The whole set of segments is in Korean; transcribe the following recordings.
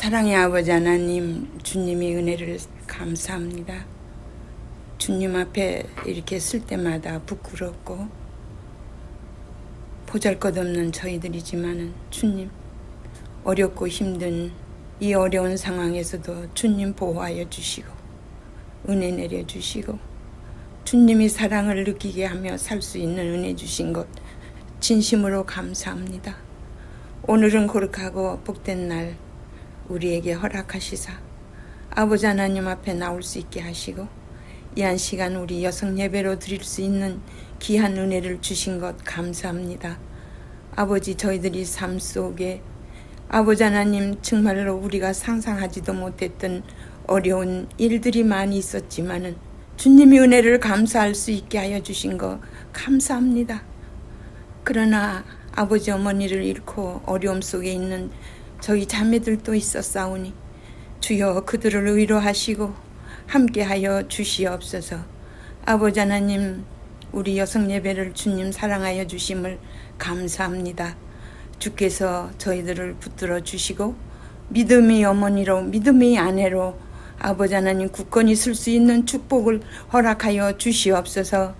사랑의 아버지 하나님, 주님의 은혜를 감사합니다. 주님 앞에 이렇게 쓸 때마다 부끄럽고 보잘것없는 저희들이지만은 주님, 어렵고 힘든 이 어려운 상황에서도 주님 보호하여 주시고 은혜 내려주시고 주님이 사랑을 느끼게 하며 살 수 있는 은혜 주신 것 진심으로 감사합니다. 오늘은 거룩하고 복된 날 우리에게 허락하시사 아버지 하나님 앞에 나올 수 있게 하시고 이 한 시간 우리 여성 예배로 드릴 수 있는 귀한 은혜를 주신 것 감사합니다. 아버지, 저희들이 삶 속에 아버지 하나님 정말로 우리가 상상하지도 못했던 어려운 일들이 많이 있었지만은 주님의 은혜를 감사할 수 있게 하여 주신 것 감사합니다. 그러나 아버지 어머니를 잃고 어려움 속에 있는 저희 자매들도 있었사오니 주여 그들을 위로하시고 함께하여 주시옵소서. 아버지 하나님, 우리 여성 예배를 주님 사랑하여 주심을 감사합니다. 주께서 저희들을 붙들어 주시고 믿음의 어머니로 믿음의 아내로 아버지 하나님 굳건히 설 수 있는 축복을 허락하여 주시옵소서.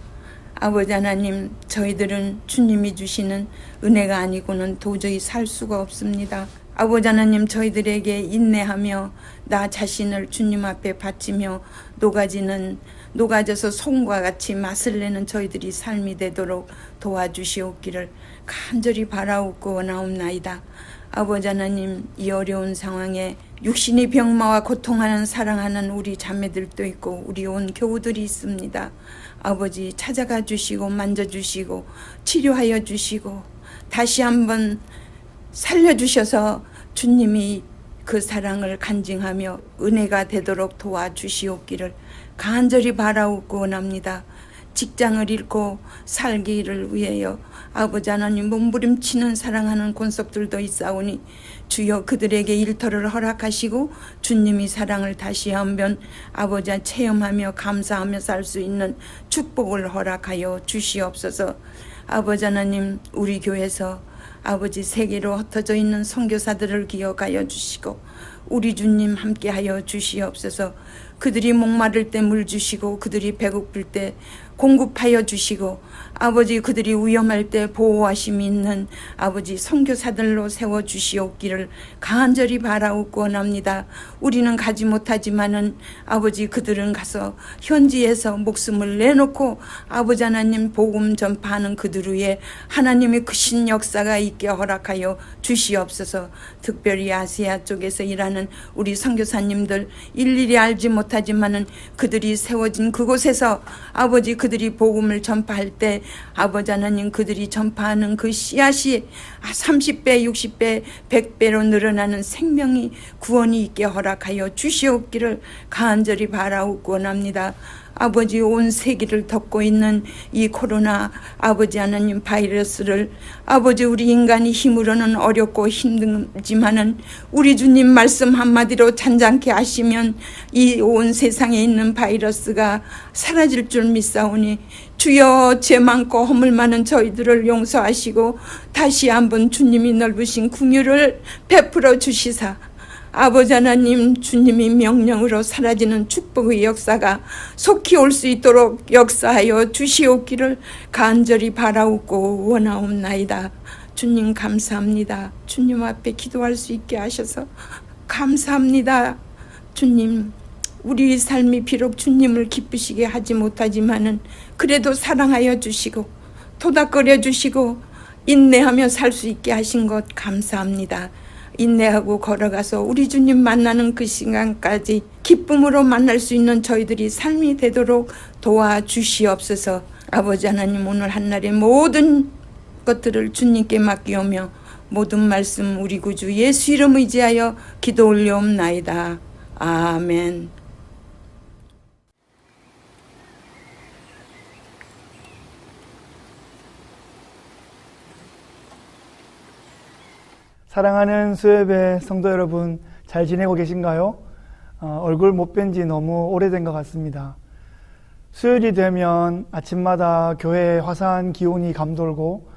아버지 하나님, 저희들은 주님이 주시는 은혜가 아니고는 도저히 살 수가 없습니다. 아버지 하나님, 저희들에게 인내하며 나 자신을 주님 앞에 바치며 녹아져서 손과 같이 맛을 내는 저희들이 삶이 되도록 도와주시옵기를 간절히 바라옵고 원하옵나이다. 아버지 하나님, 이 어려운 상황에 육신이 병마와 고통하는 사랑하는 우리 자매들도 있고 우리 온 교우들이 있습니다. 아버지, 찾아가 주시고 만져주시고 치료하여 주시고 다시 한번 살려주셔서 주님이 그 사랑을 간증하며 은혜가 되도록 도와주시옵기를 간절히 바라옵고 원합니다. 직장을 잃고 살기를 위하여 아버지 하나님 몸부림치는 사랑하는 권속들도 있사오니 주여 그들에게 일터를 허락하시고 주님이 사랑을 다시 한번 아버지 체험하며 감사하며 살 수 있는 축복을 허락하여 주시옵소서. 아버지 하나님, 우리 교회에서 아버지 세계로 흩어져 있는 선교사들을 기억하여 주시고 우리 주님 함께하여 주시옵소서. 그들이 목마를 때 물 주시고 그들이 배고플 때 공급하여 주시고 아버지 그들이 위험할 때 보호하심이 있는 아버지 선교사들로 세워주시옵기를 간절히 바라옵고 원합니다. 우리는 가지 못하지만은 아버지 그들은 가서 현지에서 목숨을 내놓고 아버지 하나님 복음 전파하는 그들 위에 하나님의 크신 역사가 있게 허락하여 주시옵소서. 특별히 아시아 쪽에서 일하는 우리 선교사님들 일일이 알지 못하지만은 그들이 세워진 그곳에서 아버지 그들이 복음을 전파할 때 아버지 하나님 그들이 전파하는 그 씨앗이 30배, 60배, 100배로 늘어나는 생명이 구원이 있게 허락하여 주시옵기를 간절히 바라옵고 원합니다. 아버지, 온 세계를 덮고 있는 이 코로나 아버지 하나님 바이러스를 아버지 우리 인간이 힘으로는 어렵고 힘들지만은 우리 주님 말씀 한마디로 잔잔케 하시면 이 온 세상에 있는 바이러스가 사라질 줄 믿사오니 주여 죄 많고 허물 많은 저희들을 용서하시고 다시 한번 주님이 넓으신 긍휼을 베풀어 주시사 아버지 하나님 주님이 명령으로 사라지는 축복의 역사가 속히 올 수 있도록 역사하여 주시옵기를 간절히 바라옵고 원하옵나이다. 주님 감사합니다. 주님 앞에 기도할 수 있게 하셔서 감사합니다. 주님, 우리 삶이 비록 주님을 기쁘시게 하지 못하지만은 그래도 사랑하여 주시고 토닥거려 주시고 인내하며 살 수 있게 하신 것 감사합니다. 인내하고 걸어가서 우리 주님 만나는 그 시간까지 기쁨으로 만날 수 있는 저희들이 삶이 되도록 도와주시옵소서. 아버지 하나님, 오늘 한날의 모든 것들을 주님께 맡기오며 모든 말씀 우리 구주 예수 이름 의지하여 기도 올려옵나이다. 아멘. 사랑하는 수협의 성도 여러분, 잘 지내고 계신가요? 얼굴 못 뵌 지 너무 오래된 것 같습니다. 수요일이 되면 아침마다 교회에 화사한 기운이 감돌고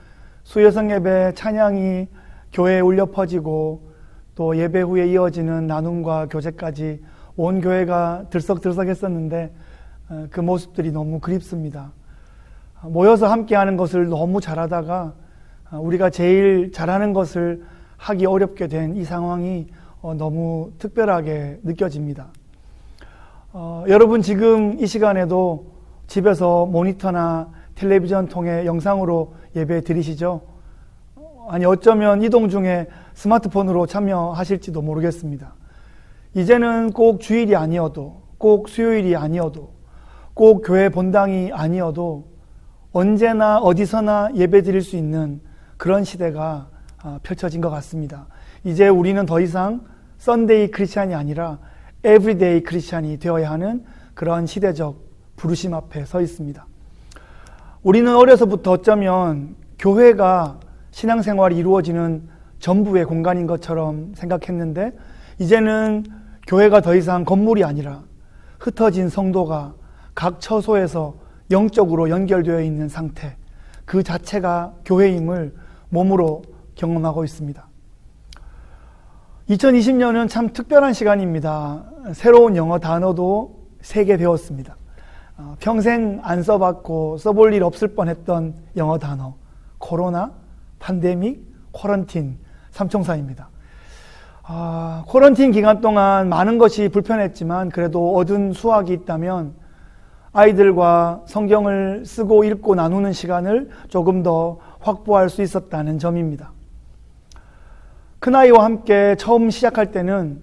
수요성 예배 찬양이 교회에 울려 퍼지고 또 예배 후에 이어지는 나눔과 교제까지 온 교회가 들썩들썩했었는데 그 모습들이 너무 그립습니다. 모여서 함께하는 것을 너무 잘하다가 우리가 제일 잘하는 것을 하기 어렵게 된 이 상황이 너무 특별하게 느껴집니다. 여러분 지금 이 시간에도 집에서 모니터나 텔레비전 통해 영상으로 예배 드리시죠? 아니 어쩌면 이동 중에 스마트폰으로 참여하실지도 모르겠습니다. 이제는 꼭 주일이 아니어도, 꼭 수요일이 아니어도, 꼭 교회 본당이 아니어도 언제나 어디서나 예배 드릴 수 있는 그런 시대가 펼쳐진 것 같습니다. 이제 우리는 더 이상 썬데이 크리스찬이 아니라 에브리데이 크리스찬이 되어야 하는 그런 시대적 부르심 앞에 서 있습니다. 우리는 어려서부터 어쩌면 교회가 신앙생활이 이루어지는 전부의 공간인 것처럼 생각했는데 이제는 교회가 더 이상 건물이 아니라 흩어진 성도가 각 처소에서 영적으로 연결되어 있는 상태, 그 자체가 교회임을 몸으로 경험하고 있습니다. 2020년은 참 특별한 시간입니다. 새로운 영어 단어도 3개 배웠습니다. 평생 안 써봤고 써볼 일 없을 뻔했던 영어 단어, 코로나, 팬데믹, 쿼런틴, 삼총사입니다. 쿼런틴 기간 동안 많은 것이 불편했지만 그래도 얻은 수확이 있다면 아이들과 성경을 쓰고 읽고 나누는 시간을 조금 더 확보할 수 있었다는 점입니다. 큰아이와 함께 처음 시작할 때는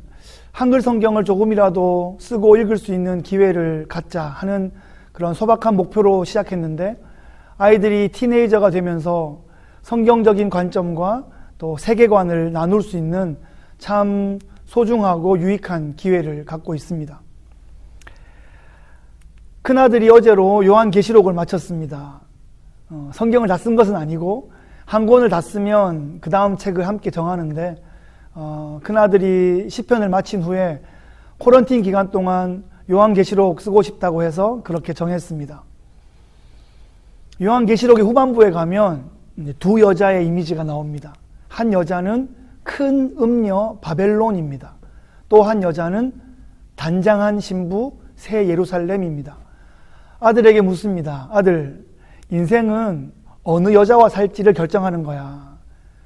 한글 성경을 조금이라도 쓰고 읽을 수 있는 기회를 갖자 하는 그런 소박한 목표로 시작했는데 아이들이 티네이저가 되면서 성경적인 관점과 또 세계관을 나눌 수 있는 참 소중하고 유익한 기회를 갖고 있습니다. 큰아들이 어제로 요한계시록을 마쳤습니다. 성경을 다 쓴 것은 아니고 한 권을 다 쓰면 그 다음 책을 함께 정하는데 큰아들이 시편을 마친 후에 쿼런틴 기간 동안 요한계시록 쓰고 싶다고 해서 그렇게 정했습니다. 요한계시록의 후반부에 가면 2 여자의 이미지가 나옵니다. 한 여자는 큰 음녀 바벨론입니다. 또 한 여자는 단장한 신부 새 예루살렘입니다. 아들에게 묻습니다. 아들, 인생은 어느 여자와 살지를 결정하는 거야.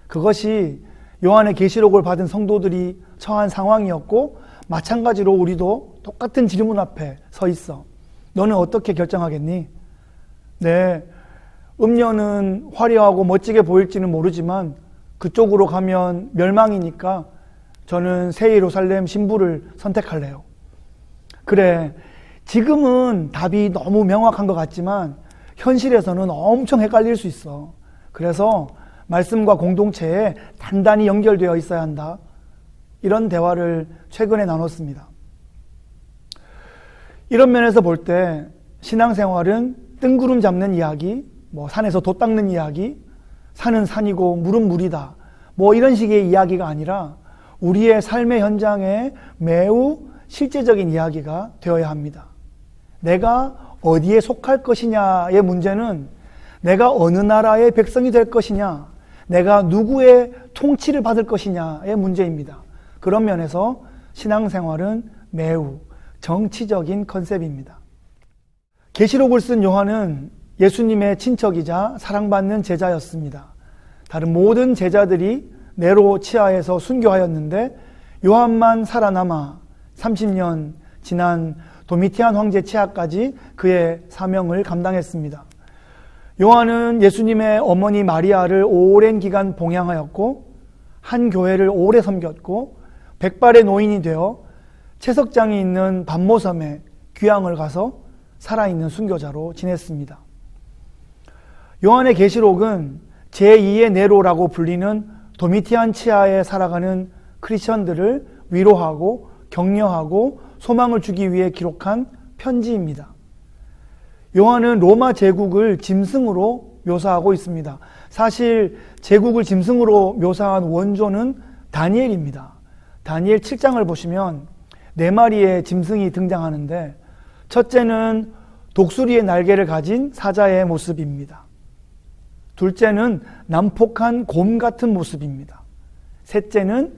그것이 요한의 계시록을 받은 성도들이 처한 상황이었고 마찬가지로 우리도 똑같은 질문 앞에 서 있어. 너는 어떻게 결정하겠니? 네, 음녀는 화려하고 멋지게 보일지는 모르지만 그쪽으로 가면 멸망이니까 저는 새 예루살렘 신부를 선택할래요. 그래, 지금은 답이 너무 명확한 것 같지만 현실에서는 엄청 헷갈릴 수 있어. 그래서 말씀과 공동체에 단단히 연결되어 있어야 한다. 이런 대화를 최근에 나눴습니다. 이런 면에서 볼 때 신앙생활은 뜬구름 잡는 이야기, 산에서 돛 닦는 이야기, 산은 산이고 물은 물이다. 이런 식의 이야기가 아니라 우리의 삶의 현장에 매우 실제적인 이야기가 되어야 합니다. 내가 어디에 속할 것이냐의 문제는 내가 어느 나라의 백성이 될 것이냐, 내가 누구의 통치를 받을 것이냐의 문제입니다. 그런 면에서 신앙생활은 매우 정치적인 컨셉입니다. 계시록을 쓴 요한은 예수님의 친척이자 사랑받는 제자였습니다. 다른 모든 제자들이 네로 치하에서 순교하였는데 요한만 살아남아 30년 지난 도미티안 황제 치하까지 그의 사명을 감당했습니다. 요한은 예수님의 어머니 마리아를 오랜 기간 봉양하였고 한 교회를 오래 섬겼고 백발의 노인이 되어 채석장이 있는 반모섬에 귀향을 가서 살아있는 순교자로 지냈습니다. 요한의 계시록은 제2의 네로라고 불리는 도미티안 치하에 살아가는 크리스천들을 위로하고 격려하고 소망을 주기 위해 기록한 편지입니다. 요한은 로마 제국을 짐승으로 묘사하고 있습니다. 사실 제국을 짐승으로 묘사한 원조는 다니엘입니다. 다니엘 7장을 보시면 4마리의 짐승이 등장하는데 첫째는 독수리의 날개를 가진 사자의 모습입니다. 둘째는 난폭한 곰 같은 모습입니다. 셋째는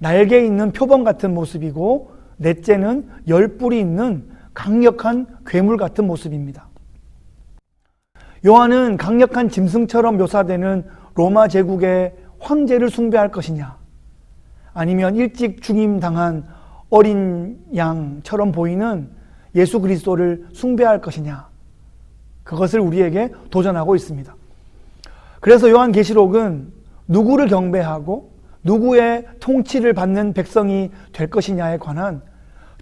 날개 있는 표범 같은 모습이고 넷째는 열뿔이 있는 강력한 괴물 같은 모습입니다. 요한은 강력한 짐승처럼 묘사되는 로마 제국의 황제를 숭배할 것이냐, 아니면 일찍 죽임당한 어린 양처럼 보이는 예수 그리스도를 숭배할 것이냐, 그것을 우리에게 도전하고 있습니다. 그래서 요한계시록은 누구를 경배하고 누구의 통치를 받는 백성이 될 것이냐에 관한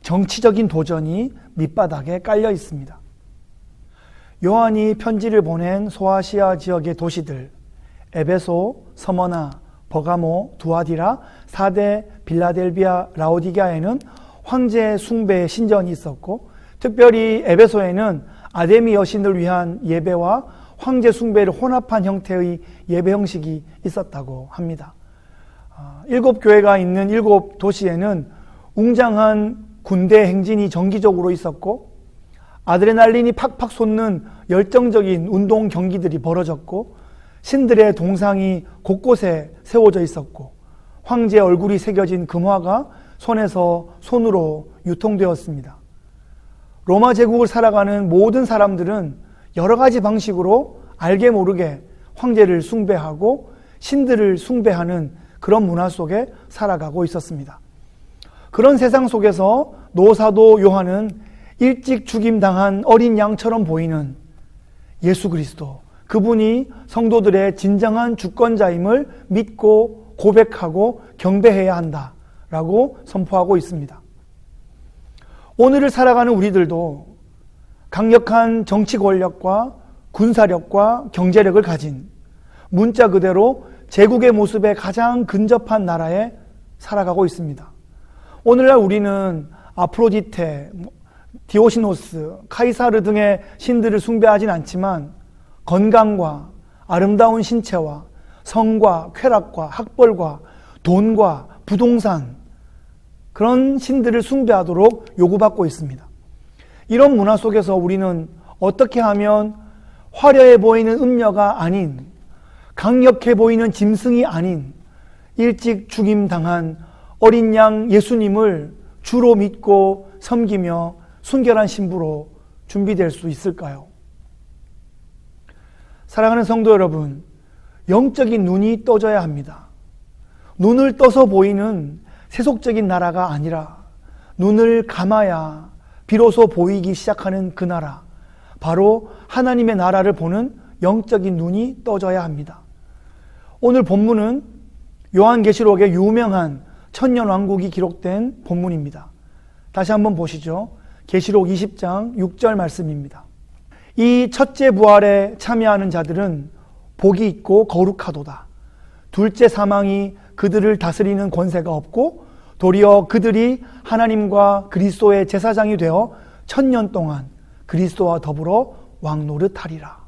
정치적인 도전이 밑바닥에 깔려 있습니다. 요한이 편지를 보낸 소아시아 지역의 도시들, 에베소, 서머나, 버가모, 두아디라, 사데, 빌라델비아, 라오디게아에는 황제 숭배의 신전이 있었고, 특별히 에베소에는 아데미 여신을 위한 예배와 황제 숭배를 혼합한 형태의 예배 형식이 있었다고 합니다. 7교회가 있는 7도시에는 웅장한 군대 행진이 정기적으로 있었고, 아드레날린이 팍팍 솟는 열정적인 운동 경기들이 벌어졌고, 신들의 동상이 곳곳에 세워져 있었고, 황제의 얼굴이 새겨진 금화가 손에서 손으로 유통되었습니다. 로마 제국을 살아가는 모든 사람들은 여러 가지 방식으로 알게 모르게 황제를 숭배하고 신들을 숭배하는 그런 문화 속에 살아가고 있었습니다. 그런 세상 속에서 노사도 요한은 일찍 죽임당한 어린 양처럼 보이는 예수 그리스도, 그분이 성도들의 진정한 주권자임을 믿고 고백하고 경배해야 한다라고 선포하고 있습니다. 오늘을 살아가는 우리들도 강력한 정치 권력과 군사력과 경제력을 가진, 문자 그대로 제국의 모습에 가장 근접한 나라에 살아가고 있습니다. 오늘날 우리는 아프로디테, 디오시노스, 카이사르 등의 신들을 숭배하진 않지만 건강과 아름다운 신체와 성과 쾌락과 학벌과 돈과 부동산, 그런 신들을 숭배하도록 요구받고 있습니다. 이런 문화 속에서 우리는 어떻게 하면 화려해 보이는 음녀가 아닌, 강력해 보이는 짐승이 아닌 일찍 죽임당한 어린 양 예수님을 주로 믿고 섬기며 순결한 신부로 준비될 수 있을까요? 사랑하는 성도 여러분, 영적인 눈이 떠져야 합니다. 눈을 떠서 보이는 세속적인 나라가 아니라 눈을 감아야 비로소 보이기 시작하는 그 나라, 바로 하나님의 나라를 보는 영적인 눈이 떠져야 합니다. 오늘 본문은 요한계시록의 유명한 천년왕국이 기록된 본문입니다. 다시 한번 보시죠. 계시록 20장 6절 말씀입니다. 이 첫째 부활에 참여하는 자들은 복이 있고 거룩하도다. 둘째 사망이 그들을 다스리는 권세가 없고 도리어 그들이 하나님과 그리스도의 제사장이 되어 1000년 동안 그리스도와 더불어 왕노릇하리라.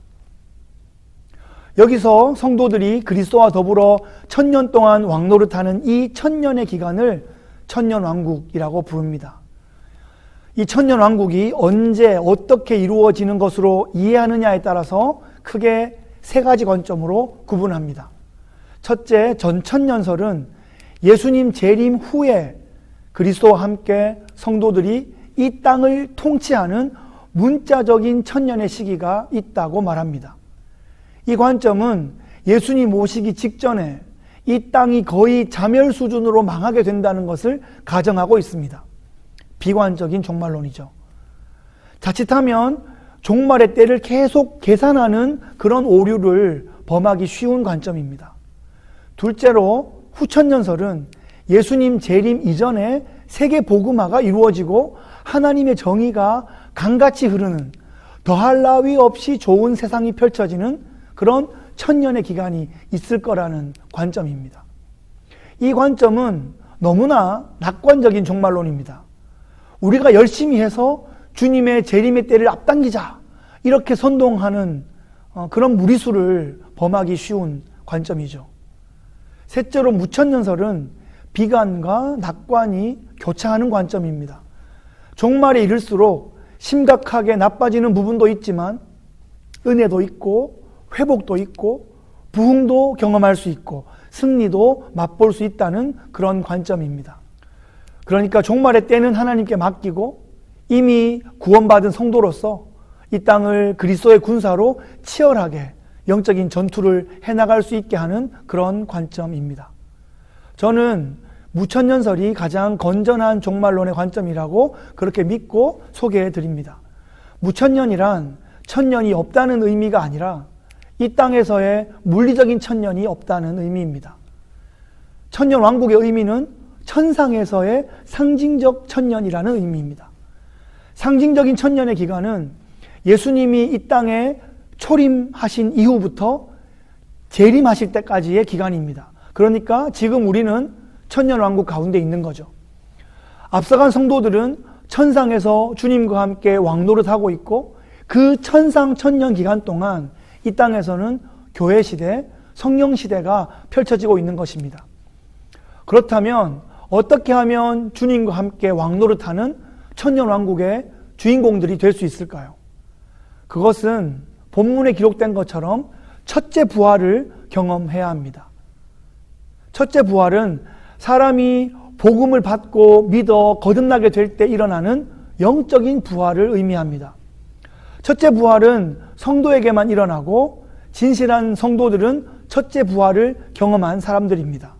여기서 성도들이 그리스도와 더불어 1000년 동안 왕노릇하는 이 1000년의 기간을 천년왕국이라고 부릅니다. 이 천년왕국이 언제 어떻게 이루어지는 것으로 이해하느냐에 따라서 크게 세 가지 관점으로 구분합니다. 첫째, 전천년설은 예수님 재림 후에 그리스도와 함께 성도들이 이 땅을 통치하는 문자적인 천년의 시기가 있다고 말합니다. 이 관점은 예수님 오시기 직전에 이 땅이 거의 자멸 수준으로 망하게 된다는 것을 가정하고 있습니다. 비관적인 종말론이죠. 자칫하면 종말의 때를 계속 계산하는 그런 오류를 범하기 쉬운 관점입니다. 둘째로 후천년설은 예수님 재림 이전에 세계 복음화가 이루어지고 하나님의 정의가 강같이 흐르는, 더할 나위 없이 좋은 세상이 펼쳐지는 그런 천년의 기간이 있을 거라는 관점입니다. 이 관점은 너무나 낙관적인 종말론입니다. 우리가 열심히 해서 주님의 재림의 때를 앞당기자, 이렇게 선동하는 그런 무리수를 범하기 쉬운 관점이죠. 셋째로 무천년설은 비관과 낙관이 교차하는 관점입니다. 종말에 이를수록 심각하게 나빠지는 부분도 있지만 은혜도 있고 회복도 있고 부흥도 경험할 수 있고 승리도 맛볼 수 있다는 그런 관점입니다. 그러니까 종말의 때는 하나님께 맡기고 이미 구원받은 성도로서 이 땅을 그리스도의 군사로 치열하게 영적인 전투를 해나갈 수 있게 하는 그런 관점입니다. 저는 무천년설이 가장 건전한 종말론의 관점이라고 그렇게 믿고 소개해 드립니다. 무천년이란 천년이 없다는 의미가 아니라 이 땅에서의 물리적인 천년이 없다는 의미입니다. 천년 왕국의 의미는 천상에서의 상징적 천년이라는 의미입니다. 상징적인 천년의 기간은 예수님이 이 땅에 초림하신 이후부터 재림하실 때까지의 기간입니다. 그러니까 지금 우리는 천년 왕국 가운데 있는 거죠. 앞서간 성도들은 천상에서 주님과 함께 왕노릇하고 있고 그 천상 천년 기간 동안 이 땅에서는 교회 시대, 성령 시대가 펼쳐지고 있는 것입니다. 그렇다면 어떻게 하면 주님과 함께 왕노릇하는 천년 왕국의 주인공들이 될 수 있을까요? 그것은 본문에 기록된 것처럼 첫째 부활을 경험해야 합니다. 첫째 부활은 사람이 복음을 받고 믿어 거듭나게 될 때 일어나는 영적인 부활을 의미합니다. 첫째 부활은 성도에게만 일어나고 진실한 성도들은 첫째 부활을 경험한 사람들입니다.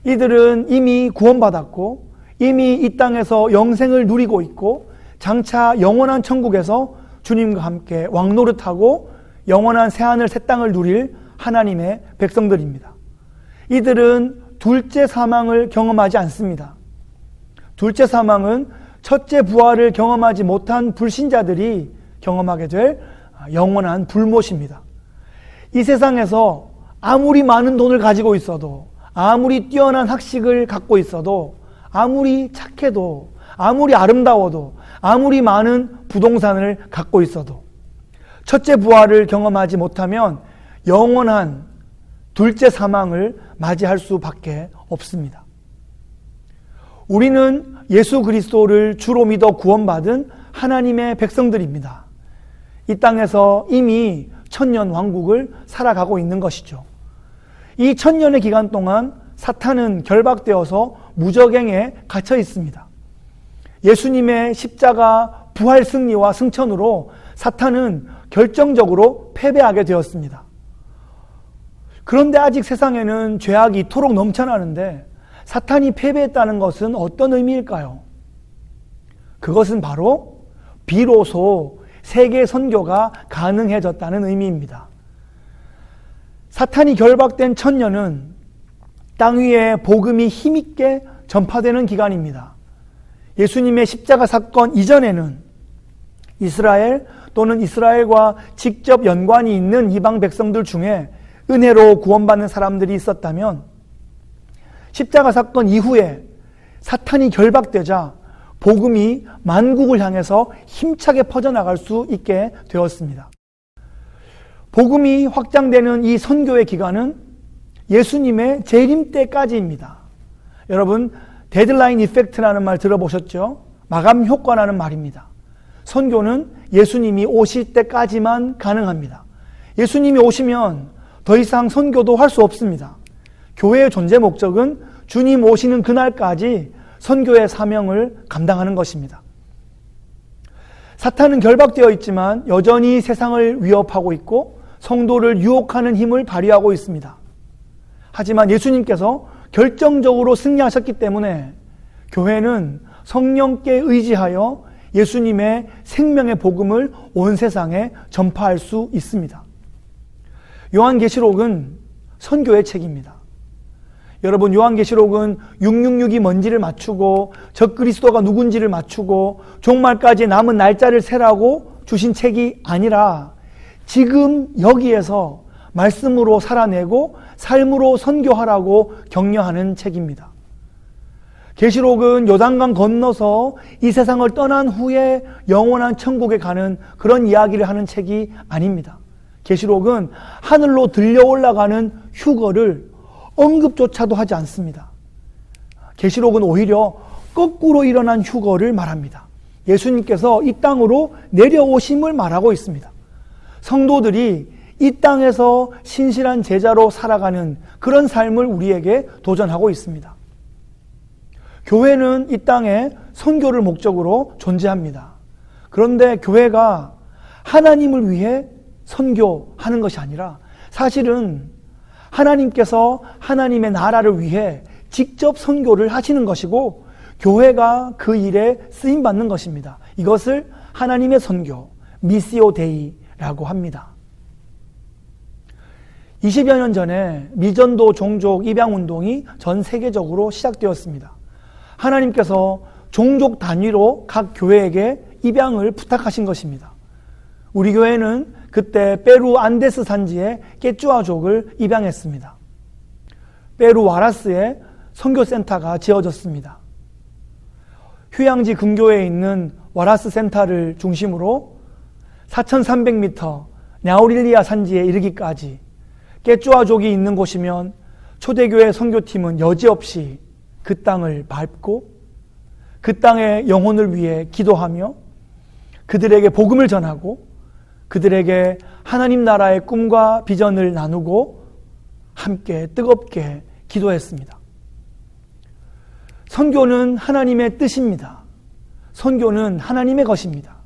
이들은 이미 구원받았고 이미 이 땅에서 영생을 누리고 있고 장차 영원한 천국에서 주님과 함께 왕노릇하고 영원한 새하늘 새 땅을 누릴 하나님의 백성들입니다. 이들은 둘째 사망을 경험하지 않습니다. 둘째 사망은 첫째 부활을 경험하지 못한 불신자들이 경험하게 될 영원한 불못입니다. 이 세상에서 아무리 많은 돈을 가지고 있어도 아무리 뛰어난 학식을 갖고 있어도 아무리 착해도 아무리 아름다워도 아무리 많은 부동산을 갖고 있어도 첫째 부활을 경험하지 못하면 영원한 둘째 사망을 맞이할 수밖에 없습니다. 우리는 예수 그리스도를 주로 믿어 구원받은 하나님의 백성들입니다. 이 땅에서 이미 천년 왕국을 살아가고 있는 것이죠. 이 천년의 기간 동안 사탄은 결박되어서 무저갱에 갇혀 있습니다. 예수님의 십자가 부활 승리와 승천으로 사탄은 결정적으로 패배하게 되었습니다. 그런데 아직 세상에는 죄악이 이토록 넘쳐나는데 사탄이 패배했다는 것은 어떤 의미일까요? 그것은 바로 비로소 세계 선교가 가능해졌다는 의미입니다. 사탄이 결박된 천년은 땅 위에 복음이 힘있게 전파되는 기간입니다. 예수님의 십자가 사건 이전에는 이스라엘 또는 이스라엘과 직접 연관이 있는 이방 백성들 중에 은혜로 구원받는 사람들이 있었다면 십자가 사건 이후에 사탄이 결박되자 복음이 만국을 향해서 힘차게 퍼져나갈 수 있게 되었습니다. 복음이 확장되는 이 선교의 기간은 예수님의 재림 때까지입니다. 여러분, 데드라인 이펙트라는 말 들어보셨죠? 마감 효과라는 말입니다. 선교는 예수님이 오실 때까지만 가능합니다. 예수님이 오시면 더 이상 선교도 할 수 없습니다. 교회의 존재 목적은 주님 오시는 그날까지 선교의 사명을 감당하는 것입니다. 사탄은 결박되어 있지만 여전히 세상을 위협하고 있고 성도를 유혹하는 힘을 발휘하고 있습니다. 하지만 예수님께서 결정적으로 승리하셨기 때문에 교회는 성령께 의지하여 예수님의 생명의 복음을 온 세상에 전파할 수 있습니다. 요한계시록은 선교의 책입니다. 여러분, 요한계시록은 666이 뭔지를 맞추고 적그리스도가 누군지를 맞추고 종말까지 남은 날짜를 세라고 주신 책이 아니라 지금 여기에서 말씀으로 살아내고 삶으로 선교하라고 격려하는 책입니다. 계시록은 요단강 건너서 이 세상을 떠난 후에 영원한 천국에 가는 그런 이야기를 하는 책이 아닙니다. 계시록은 하늘로 들려 올라가는 휴거를 언급조차도 하지 않습니다. 계시록은 오히려 거꾸로 일어난 휴거를 말합니다. 예수님께서 이 땅으로 내려오심을 말하고 있습니다. 성도들이 이 땅에서 신실한 제자로 살아가는 그런 삶을 우리에게 도전하고 있습니다. 교회는 이 땅에 선교를 목적으로 존재합니다. 그런데 교회가 하나님을 위해 선교하는 것이 아니라 사실은 하나님께서 하나님의 나라를 위해 직접 선교를 하시는 것이고 교회가 그 일에 쓰임받는 것입니다. 이것을 하나님의 선교, 미시오 데이라고 합니다. 20여 년 전에 미전도 종족 입양운동이 전 세계적으로 시작되었습니다. 하나님께서 종족 단위로 각 교회에게 입양을 부탁하신 것입니다. 우리 교회는 그때 페루 안데스 산지의 깨쭈아족을 입양했습니다. 페루 와라스에 선교센터가 지어졌습니다. 휴양지 근교에 있는 와라스 센터를 중심으로 4,300m 냐우릴리아 산지에 이르기까지 깨쭈아족이 있는 곳이면 초대교회 선교팀은 여지없이 그 땅을 밟고 그 땅의 영혼을 위해 기도하며 그들에게 복음을 전하고 그들에게 하나님 나라의 꿈과 비전을 나누고 함께 뜨겁게 기도했습니다. 선교는 하나님의 뜻입니다. 선교는 하나님의 것입니다.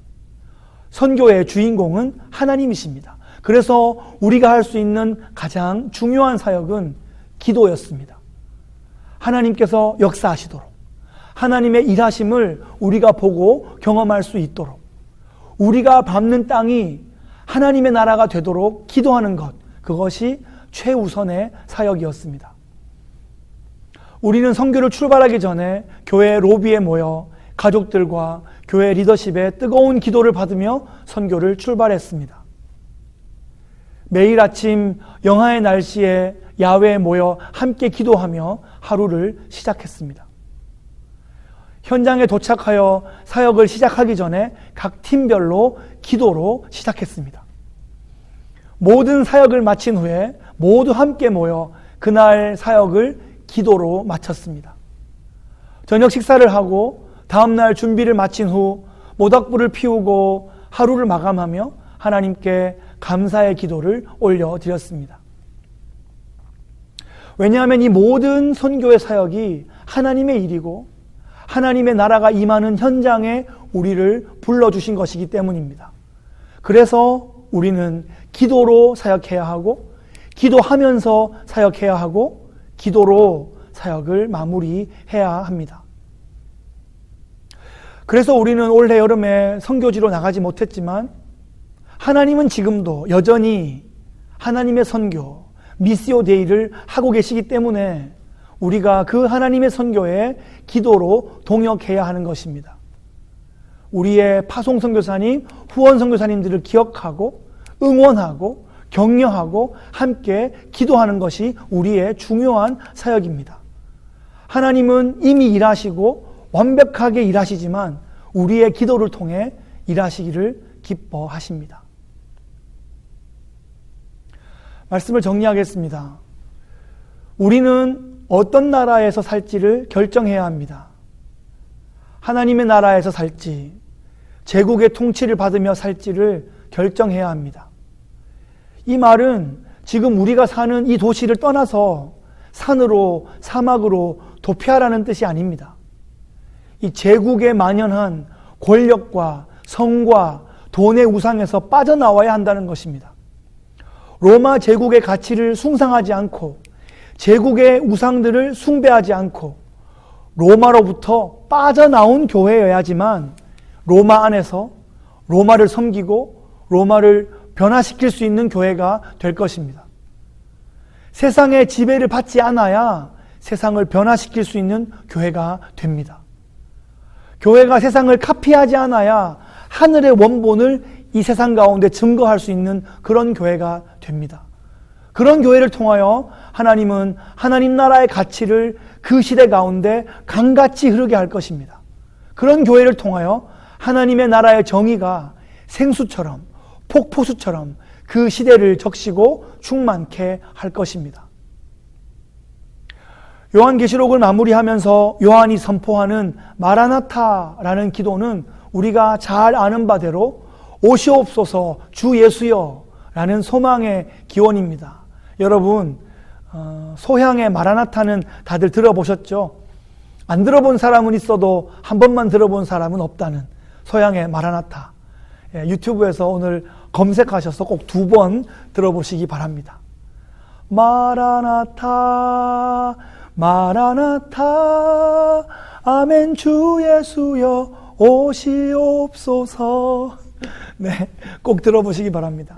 선교의 주인공은 하나님이십니다. 그래서 우리가 할 수 있는 가장 중요한 사역은 기도였습니다. 하나님께서 역사하시도록 하나님의 일하심을 우리가 보고 경험할 수 있도록 우리가 밟는 땅이 하나님의 나라가 되도록 기도하는 것, 그것이 최우선의 사역이었습니다. 우리는 선교를 출발하기 전에 교회 로비에 모여 가족들과 교회 리더십의 뜨거운 기도를 받으며 선교를 출발했습니다. 매일 아침 영하의 날씨에 야외에 모여 함께 기도하며 하루를 시작했습니다. 현장에 도착하여 사역을 시작하기 전에 각 팀별로 기도로 시작했습니다. 모든 사역을 마친 후에 모두 함께 모여 그날 사역을 기도로 마쳤습니다. 저녁 식사를 하고 다음날 준비를 마친 후 모닥불을 피우고 하루를 마감하며 하나님께 감사의 기도를 올려드렸습니다. 왜냐하면 이 모든 선교의 사역이 하나님의 일이고 하나님의 나라가 임하는 현장에 우리를 불러주신 것이기 때문입니다. 그래서 우리는 기도로 사역해야 하고 기도하면서 사역해야 하고 기도로 사역을 마무리해야 합니다. 그래서 우리는 올해 여름에 선교지로 나가지 못했지만 하나님은 지금도 여전히 하나님의 선교, 미시오 데이를 하고 계시기 때문에 우리가 그 하나님의 선교에 기도로 동역해야 하는 것입니다. 우리의 파송 선교사님, 후원 선교사님들을 기억하고 응원하고 격려하고 함께 기도하는 것이 우리의 중요한 사역입니다. 하나님은 이미 일하시고 완벽하게 일하시지만 우리의 기도를 통해 일하시기를 기뻐하십니다. 말씀을 정리하겠습니다. 우리는 어떤 나라에서 살지를 결정해야 합니다. 하나님의 나라에서 살지, 제국의 통치를 받으며 살지를 결정해야 합니다. 이 말은 지금 우리가 사는 이 도시를 떠나서 산으로, 사막으로 도피하라는 뜻이 아닙니다. 이 제국에 만연한 권력과 성과 돈의 우상에서 빠져나와야 한다는 것입니다. 로마 제국의 가치를 숭상하지 않고 제국의 우상들을 숭배하지 않고 로마로부터 빠져나온 교회여야지만 로마 안에서 로마를 섬기고 로마를 변화시킬 수 있는 교회가 될 것입니다. 세상의 지배를 받지 않아야 세상을 변화시킬 수 있는 교회가 됩니다. 교회가 세상을 카피하지 않아야 하늘의 원본을 이 세상 가운데 증거할 수 있는 그런 교회가 됩니다. 그런 교회를 통하여 하나님은 하나님 나라의 가치를 그 시대 가운데 강같이 흐르게 할 것입니다. 그런 교회를 통하여 하나님의 나라의 정의가 생수처럼 폭포수처럼 그 시대를 적시고 충만케 할 것입니다. 요한계시록을 마무리하면서 요한이 선포하는 마라나타라는 기도는 우리가 잘 아는 바대로 오시옵소서 주 예수여 라는 소망의 기원입니다. 여러분, 소향의 마라나타는 다들 들어보셨죠? 안 들어본 사람은 있어도 한 번만 들어본 사람은 없다는 소향의 마라나타. 유튜브에서 오늘 검색하셔서 꼭 2번 들어보시기 바랍니다. 마라나타 마라나타 아멘 주 예수여 오시옵소서. 네, 꼭 들어보시기 바랍니다.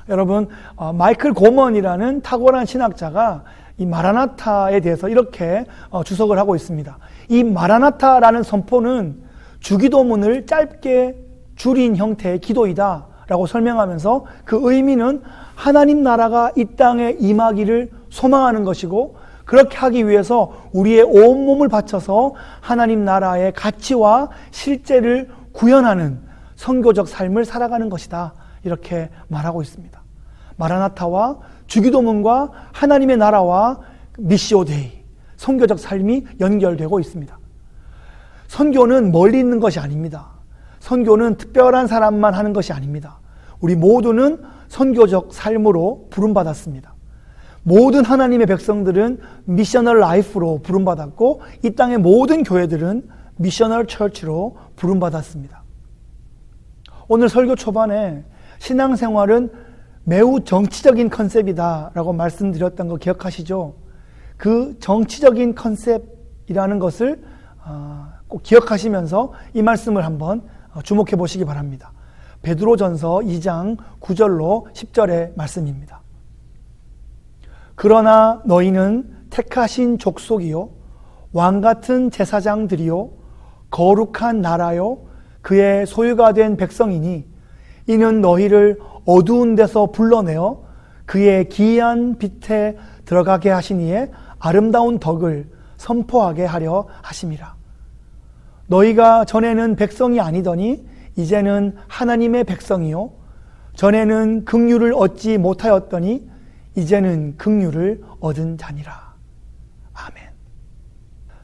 여러분, 마이클 고먼이라는 탁월한 신학자가 이 마라나타에 대해서 이렇게 주석을 하고 있습니다. 이 마라나타라는 선포는 주기도문을 짧게 줄인 형태의 기도이다 라고 설명하면서 그 의미는 하나님 나라가 이 땅에 임하기를 소망하는 것이고, 그렇게 하기 위해서 우리의 온몸을 바쳐서 하나님 나라의 가치와 실제를 구현하는 선교적 삶을 살아가는 것이다, 이렇게 말하고 있습니다. 마라나타와 주기도문과 하나님의 나라와 미시오데이, 선교적 삶이 연결되고 있습니다. 선교는 멀리 있는 것이 아닙니다. 선교는 특별한 사람만 하는 것이 아닙니다. 우리 모두는 선교적 삶으로 부름받았습니다. 모든 하나님의 백성들은 미셔널 라이프로 부름받았고, 이 땅의 모든 교회들은 미셔널 처치로 부름받았습니다. 오늘 설교 초반에 신앙생활은 매우 정치적인 컨셉이다 라고 말씀드렸던 거 기억하시죠? 그 정치적인 컨셉이라는 것을 꼭 기억하시면서 이 말씀을 한번 주목해 보시기 바랍니다. 베드로전서 2장 9절로 10절의 말씀입니다. 그러나 너희는 택하신 족속이요 왕같은 제사장들이요 거룩한 나라요 그의 소유가 된 백성이니 이는 너희를 어두운 데서 불러내어 그의 기이한 빛에 들어가게 하시니에 아름다운 덕을 선포하게 하려 하심이라. 너희가 전에는 백성이 아니더니 이제는 하나님의 백성이요 전에는 긍휼을 얻지 못하였더니 이제는 긍휼을 얻은 자니라. 아멘.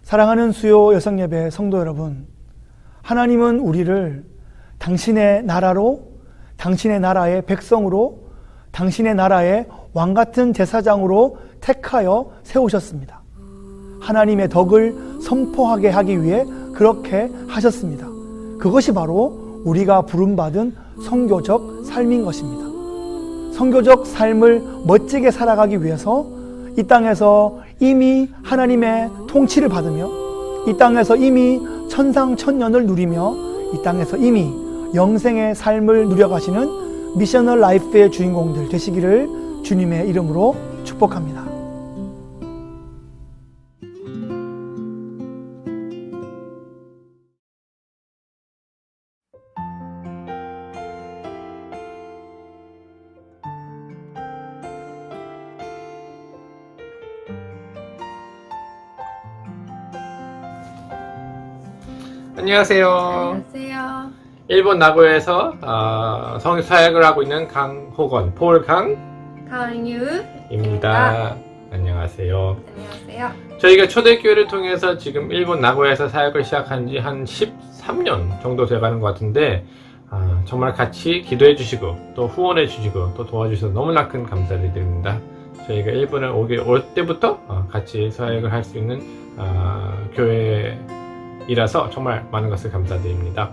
사랑하는 수요 여성예배 성도 여러분, 하나님은 우리를 당신의 나라로, 당신의 나라의 백성으로, 당신의 나라의 왕같은 제사장으로 택하여 세우셨습니다. 하나님의 덕을 선포하게 하기 위해 그렇게 하셨습니다. 그것이 바로 우리가 부름받은 선교적 삶인 것입니다. 선교적 삶을 멋지게 살아가기 위해서 이 땅에서 이미 하나님의 통치를 받으며, 이 땅에서 이미 천상천년을 누리며, 이 땅에서 이미 영생의 삶을 누려가시는 미셔널 라이프의 주인공들 되시기를 주님의 이름으로 축복합니다. 안녕하세요. 안녕하세요. 일본 나고야에서 성사역을 하고 있는 강호건, 강유입니다. 안녕하세요. 안녕하세요. 저희가 초대교회를 통해서 지금 일본 나고야에서 사역을 시작한 지 한 13년 정도 돼가는 것 같은데, 정말 같이 기도해 주시고 또 후원해 주시고 또 도와주셔서 너무나 큰 감사를 드립니다. 저희가 일본에 올 때부터 같이 사역을 할 수 있는 교회이라서 정말 많은 것을 감사드립니다.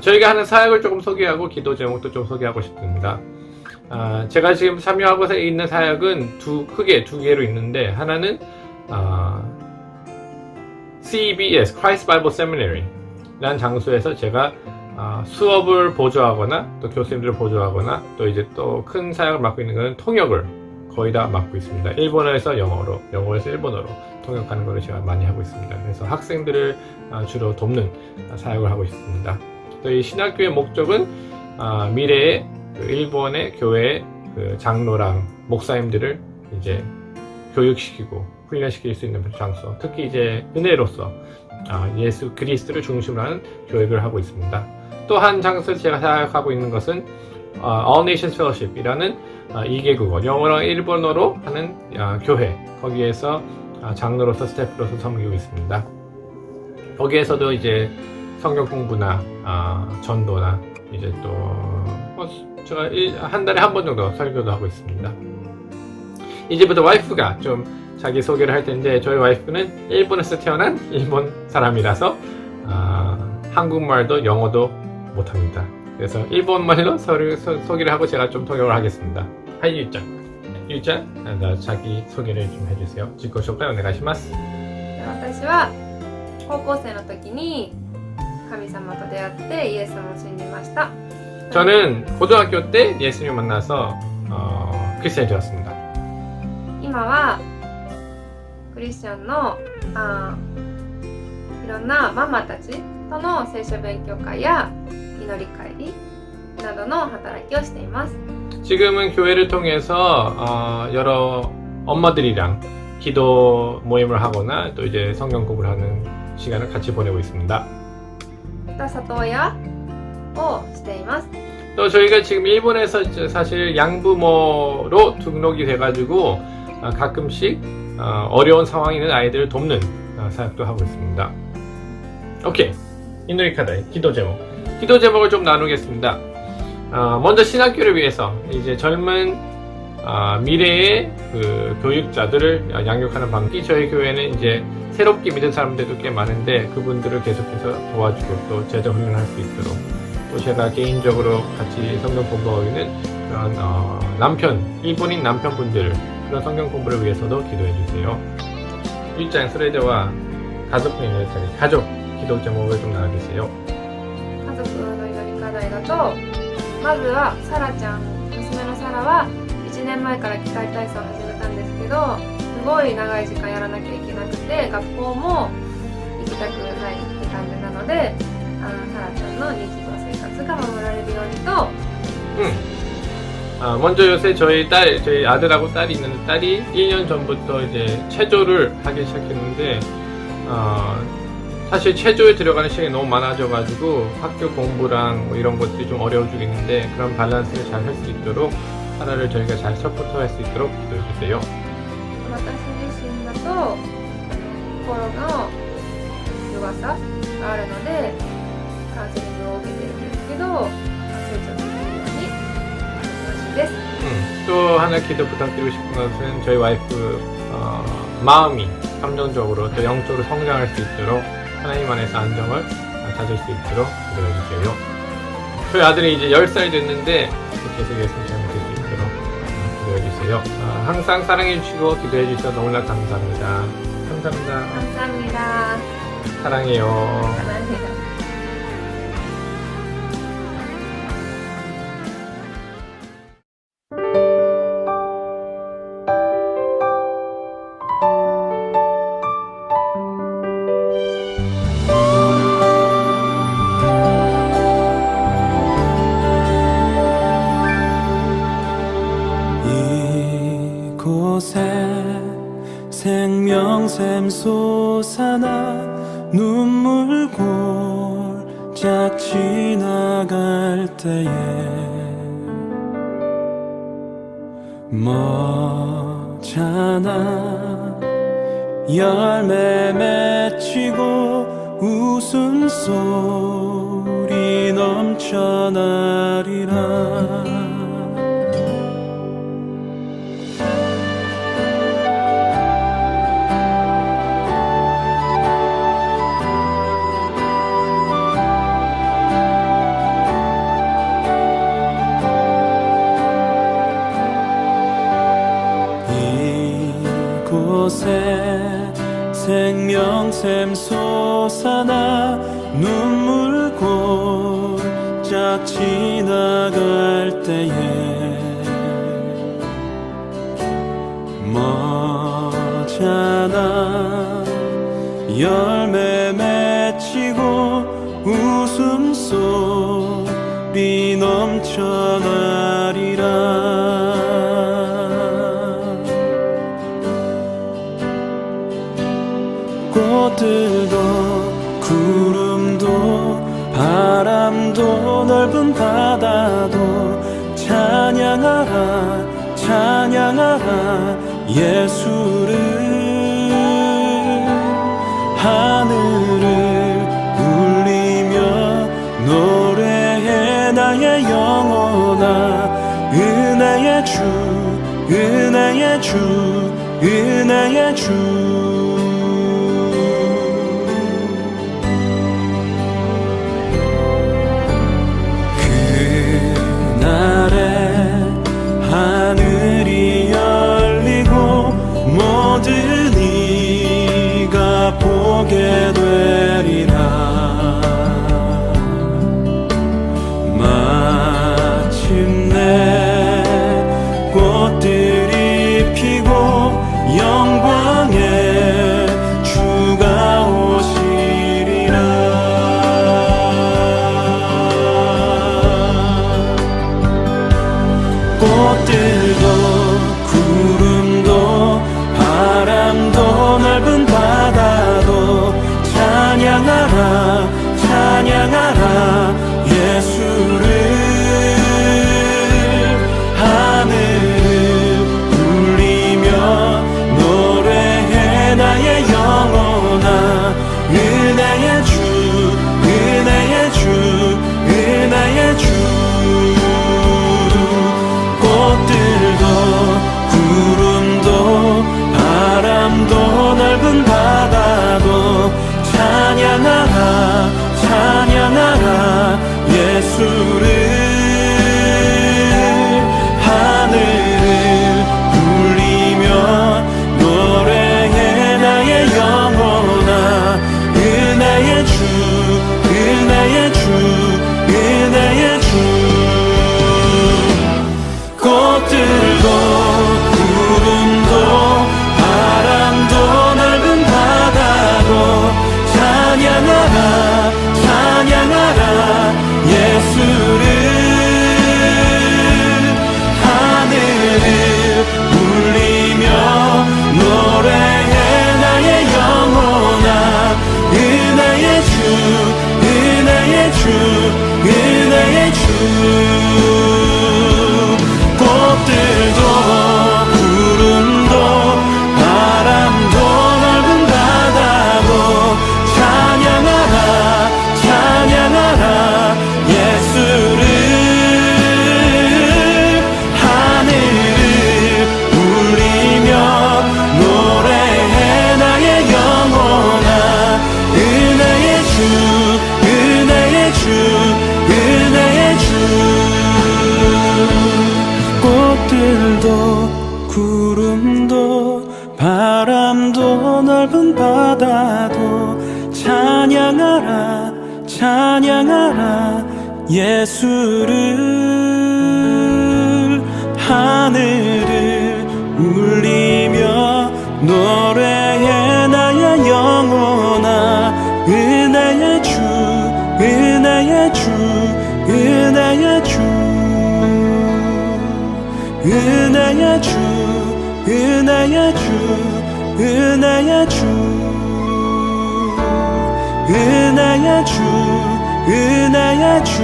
저희가 하는 사역을 조금 소개하고 기도 제목도 좀 소개하고 싶습니다. 제가 지금 참여하고 있는 사역은 크게 두 개로 있는데, 하나는 CBS, Christ Bible Seminary 라는 장소에서 제가 수업을 보조하거나 또 교수님들을 보조하거나 또 이제 또 큰 사역을 맡고 있는 것은 통역을 거의 다 맡고 있습니다. 일본어에서 영어로, 영어에서 일본어로 통역하는 것을 제가 많이 하고 있습니다. 그래서 학생들을 주로 돕는 사역을 하고 있습니다. 또 이 신학교의 목적은 미래에 일본의 교회 장로랑 목사님들을 이제 교육시키고 훈련시킬 수 있는 장소, 특히 이제 은혜로서 예수 그리스도를 중심으로 하는 교육을 하고 있습니다. 또 한 장소에서 제가 사역하고 있는 것은 All Nations Fellowship이라는 2개국어, 영어랑 일본어로 하는 교회, 거기에서 장로로서 스태프로서 섬기고 있습니다. 거기에서도 이제 성경 공부나 전도나 이제 또 제가 한 달에 한 번 정도 설교도 하고 있습니다. 이제부터 와이프가 좀 자기 소개를 할 텐데, 저희 와이프는 일본에서 태어난 일본 사람이라서 한국말도 영어도 못합니다. 그래서 일본말로 소개를 하고 제가 좀 통역을 하겠습니다. 하이 유짱, 자기 소개를 좀 해주세요.自己紹介お願いします。私は高校生の時に神様と出会ってイエス様を信じました。 저는 고등학교 때 예수님 만나서 크리스천이 되었습니다. 今はクリスチャンのいろんなママたちとの聖書勉強会や祈り会などの働きをしています。 지금은 교회를 통해서 여러 엄마들이랑 기도 모임을 하거나 또 이제 성경 공부를 하는 시간을 같이 보내고 있습니다. また里親をしています。 또 저희가 지금 일본에서 사실 양부모로 등록이 돼가지고 가끔씩 어려운 상황이 있는 아이들을 돕는 사역도 하고 있습니다. 오케이, 인도리카다의 기도 제목. 기도 제목을 좀 나누겠습니다. 먼저 신학교를 위해서 이제 젊은 미래의 그 교육자들을 양육하는 방식. 저희 교회는 이제 새롭게 믿은 사람들도 꽤 많은데 그분들을 계속해서 도와주고 또 제자 훈련할 수 있도록, 또 제가 개인적으로 같이 성경 공부하고 있는 그런 일본인 남편분들 그런 성경 공부를 위해서도 기도해 주세요. 일장 스레데와 가족 기도 제목을 좀 나눠주세요. 家族の祈り課題だと、まずはサラちゃん、娘のサラは1年前から器械体操を始めたんですけど、すごい長い時間やらなきゃいけなくて、学校も行きたくないって感じなので、サラちゃんの日常生活が守られるようにと。 먼저 요새 저희 아들하고 딸이 있는데, 딸이 1년 전부터 이제 체조를 하기 시작했는데, 사실 체조에 들어가는 시간이 너무 많아져가지고 학교 공부랑 뭐 이런 것들이 좀 어려워지고 있는데, 그런 밸런스를 잘 할 수 있도록 하나를 저희가 잘 서포트할 수 있도록 기도해 주세요. 私自身だと心の弱さがあるのでカウンセリングを受けてるんですけど、成長できるように楽しいです。 또 하나 기도 부탁드리고 싶은 것은 저희 와이프 마음이 감정적으로 또 영적으로 성장할 수 있도록, 하나님 안에서 안정을 찾을 수 있도록 기도해 주세요. 저희 아들이 이제 10살이 됐는데 계속 예수님 잘 믿을 수 있도록 기도해 주세요. 항상 사랑해 주시고 기도해 주셔서 너무나 감사합니다. 감사합니다. 감사합니다. 사랑해요. 사랑해요. 이곳에 생명샘 솟아나 눈물 골짝 지나갈 때에 머잖아 열매 맺히고 웃음소리 넘쳐나리라. 이곳에 생명샘 솟아나 눈물 골짝 지나갈 때에 머잖아 열매 맺히고 웃음소리 넘쳐나리라. 꽃들도 구름도 바람도 넓은 바다도 찬양하라 찬양하라 예수를. 하늘을 울리며 노래해 나의 영혼아 은혜의 주 은혜의 주 은혜의 주 그날에 하늘이 열리고 모든 이가 보게 되리라 마침내 꽃들이 피고 영광의 주가 오시리라 꽃들도 구름도 바람도 넓은 바다도 찬양하라 찬양하라 예수를 하늘을 울리며 노래해 나의 영혼아 은혜의 주 은혜의 주 은혜의 주 꽃들도 구름도 바람도 넓은 바다도 찬양하라 찬양하라 예수를 하늘을 울리며 노래해 나의 영혼아 은혜의 주 은혜의 주 은혜의 주 꽃들도 구름도 바람도 넓은 바다도 찬양하라 찬양하라 예수를 하늘을 울리며 노래해 나의 영혼아 은혜의 주 은혜의 주 은혜의 주 꽃들도 구름도 바람도 넓은 바다도 찬양하라 찬양하라 예수를 하늘을 울리며 노래해 나의 영혼아 은혜의 주 은혜의 주 은혜의 주 꽃들도 구름도 바람도 넓은 바다도 찬양하라 찬양하라 예수를 하늘을 울리며 노래해 나의 영혼아 은혜의 주 은혜의 주 은혜의 주 은혜의 주 은혜의 주 은혜의 주 은혜의 주 은혜의 주